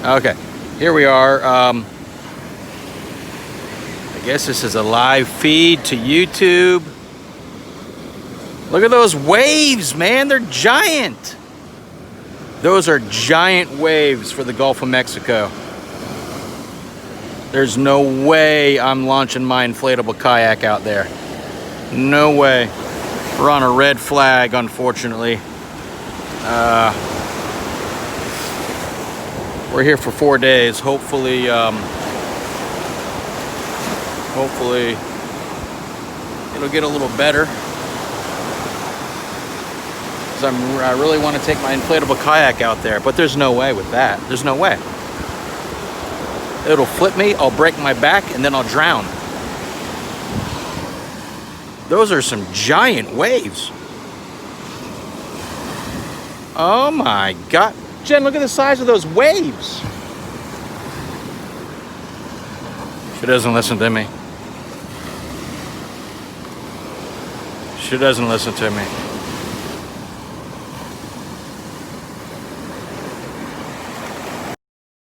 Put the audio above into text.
Okay, here we are. I guess this is a live feed to YouTube. Look at those waves, man. They're giant. Those are giant waves for the Gulf of Mexico. There's no way I'm launching my inflatable kayak out there. No way. We're on a red flag, unfortunately. We're here for 4 days. Hopefully, it'll get a little better. Because I really want to take my inflatable kayak out there, but there's no way with that. There's no way. It'll flip me, I'll break my back, and then I'll drown. Those are some giant waves. Oh my God. Jen, look at the size of those waves. She doesn't listen to me. She doesn't listen to me.